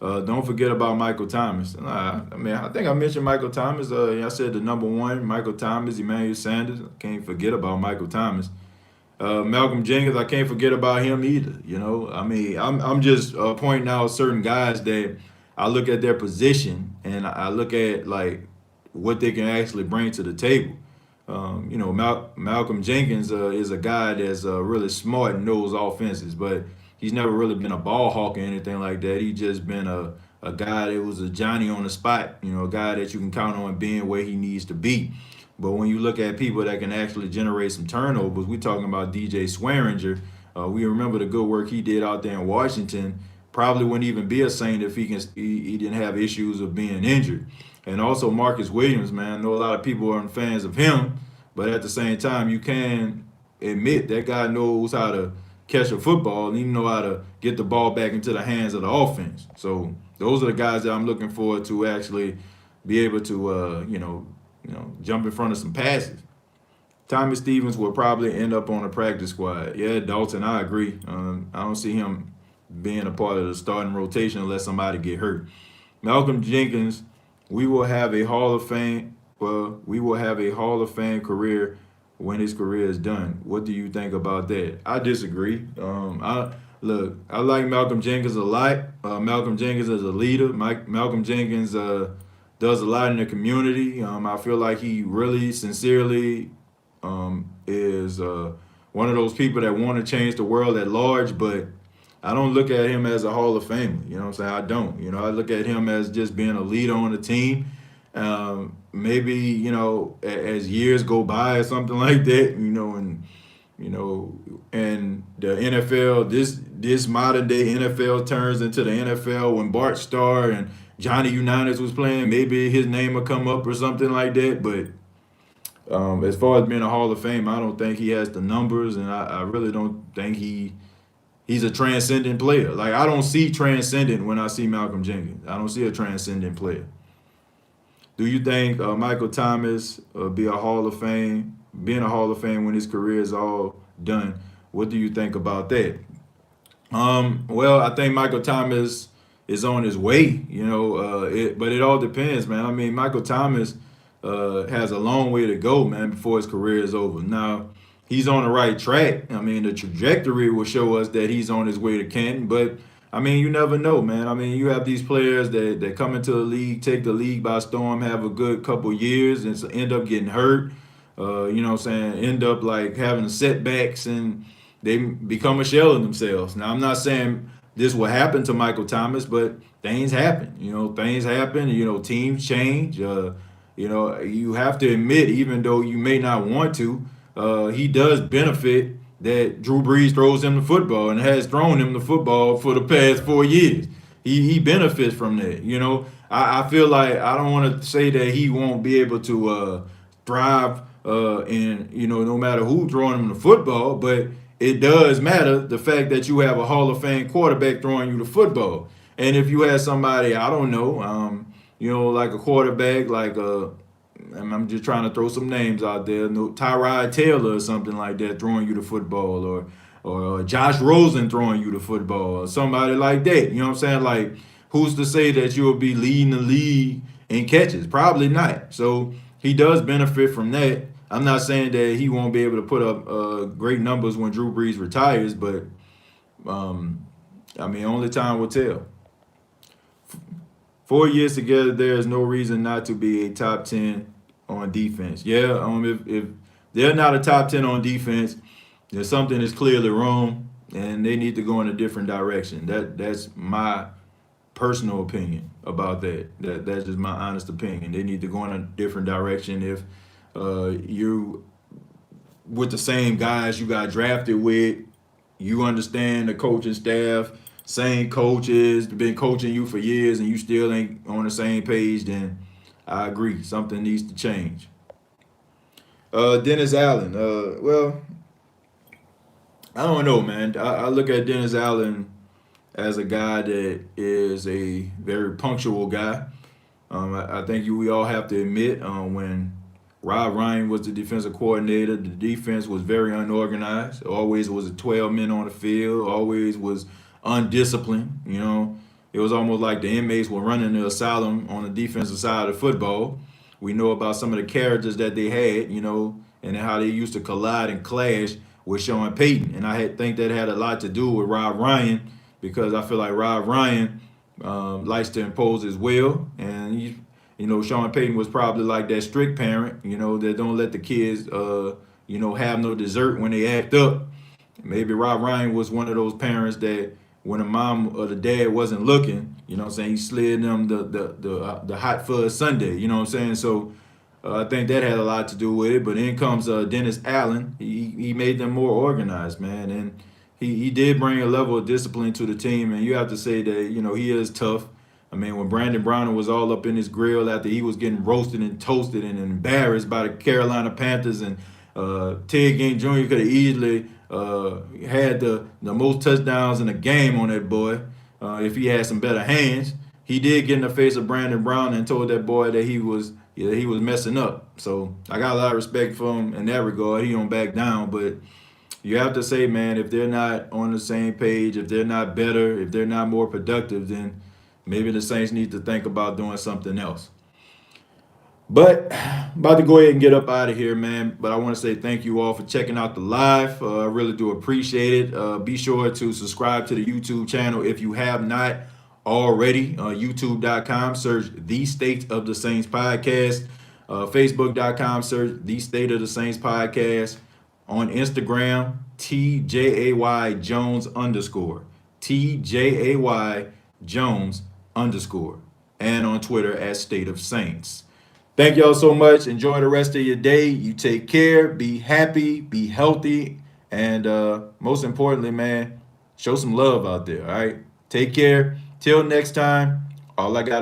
them. Don't forget about Michael Thomas. I mean, I think I mentioned Michael Thomas. I said the number one, Michael Thomas, Emmanuel Sanders. I can't forget about Michael Thomas. Malcolm Jenkins, I can't forget about him either. I mean, I'm just pointing out certain guys that I look at their position and I look at like what they can actually bring to the table. Malcolm Jenkins is a guy that's really smart and knows offenses, but he's never really been a ball hawk or anything like that. He's just been a guy that was a Johnny on the spot, a guy that you can count on being where he needs to be. But when you look at people that can actually generate some turnovers, we're talking about DJ Swearinger. We remember the good work he did out there in Washington. Probably wouldn't even be a Saint if he didn't have issues of being injured. And also Marcus Williams, man. I know a lot of people aren't fans of him, but at the same time, you can admit that guy knows how to catch a football and he know how to get the ball back into the hands of the offense. So those are the guys that I'm looking forward to actually be able to, jump in front of some passes. Tommy Stevens will probably end up on a practice squad. Yeah, Dalton, I agree. I don't see him being a part of the starting rotation unless somebody get hurt. Malcolm Jenkins, we will have a Hall of Fame. Well, we will have a Hall of Fame career when his career is done. What do you think about that? I disagree. I like Malcolm Jenkins a lot. Malcolm Jenkins is a leader. Malcolm Jenkins does a lot in the community. I feel like he really sincerely is one of those people that want to change the world at large, but I don't look at him as a Hall of Famer. You know what I'm saying? I don't. I look at him as just being a leader on the team. Maybe, as years go by or something like that, and the NFL, this modern day NFL turns into the NFL when Bart Starr and Johnny Unitas was playing, maybe his name will come up or something like that. But as far as being a Hall of Fame, I don't think he has the numbers, and I really don't think he's a transcendent player. Like, I don't see transcendent when I see Malcolm Jenkins. I don't see a transcendent player. Do you think Michael Thomas be a Hall of Fame, being a Hall of Fame when his career is all done? What do you think about that? Well, I think Michael Thomas is on his way, but it all depends, man. I mean, Michael Thomas has a long way to go, man, before his career is over. Now, he's on the right track. I mean, the trajectory will show us that he's on his way to Canton, but I mean, you never know, man. I mean, you have these players that come into the league, take the league by storm, have a good couple years, and end up getting hurt. End up like having setbacks, and they become a shell of themselves. Now, I'm not saying this will happen to Michael Thomas, but things happen. Things happen. Teams change. You have to admit, even though you may not want to, he does benefit that Drew Brees throws him the football and has thrown him the football for the past 4 years. He benefits from that. I feel like I don't want to say that he won't be able to thrive no matter who throwing him the football, but it does matter the fact that you have a Hall of Fame quarterback throwing you the football. And if you had somebody, I don't know, like a quarterback, like I'm just trying to throw some names out there, Tyrod Taylor or something like that throwing you the football, or Josh Rosen throwing you the football, or somebody like that. You know what I'm saying? Like, who's to say that you'll be leading the league in catches? Probably not. So he does benefit from that. I'm not saying that he won't be able to put up great numbers when Drew Brees retires, but only time will tell. 4 years together, there is no reason not to be a top 10 on defense. Yeah, if they're not a top 10 on defense, then something is clearly wrong, and they need to go in a different direction. That's my personal opinion about that. That's just my honest opinion. They need to go in a different direction. If you with the same guys you got drafted with, you understand the coaching staff, same coaches, been coaching you for years, and you still ain't on the same page, then I agree. Something needs to change. Dennis Allen. Well, I don't know, man. I look at Dennis Allen as a guy that is a very punctual guy. I think we all have to admit when Rob Ryan was the defensive coordinator, the defense was very unorganized. Always was 12 men on the field. Always was undisciplined. It was almost like the inmates were running the asylum on the defensive side of football. We know about some of the characters that they had, and how they used to collide and clash with Sean Payton. And I think that had a lot to do with Rob Ryan, because I feel like Rob Ryan likes to impose his will, and Sean Payton was probably like that strict parent, that don't let the kids, have no dessert when they act up. Maybe Rob Ryan was one of those parents that when the mom or the dad wasn't looking, he slid them the hot fuzz sundae, So I think that had a lot to do with it. But then comes Dennis Allen. He made them more organized, man, and he did bring a level of discipline to the team. And you have to say that he is tough. When Brandon Browner was all up in his grill after he was getting roasted and toasted and embarrassed by the Carolina Panthers, and Ted Ginn Jr. could have easily had the most touchdowns in the game on that boy if he had some better hands. He did get in the face of Brandon Browner and told that boy that he was messing up. So I got a lot of respect for him in that regard. He don't back down, but you have to say, man, if they're not on the same page, if they're not better, if they're not more productive, then maybe the Saints need to think about doing something else. But I'm about to go ahead and get up out of here, man. But I want to say thank you all for checking out the live. I really do appreciate it. Be sure to subscribe to the YouTube channel if you have not already. YouTube.com, search The State of the Saints Podcast. Facebook.com, search The State of the Saints Podcast. On Instagram, TJAY Jones _ TJAY Jones _ and on Twitter at State of Saints. Thank y'all so much. Enjoy the rest of your day. You take care. Be happy. Be healthy. And most importantly, man, show some love out there. All right. Take care. Till next time. All I got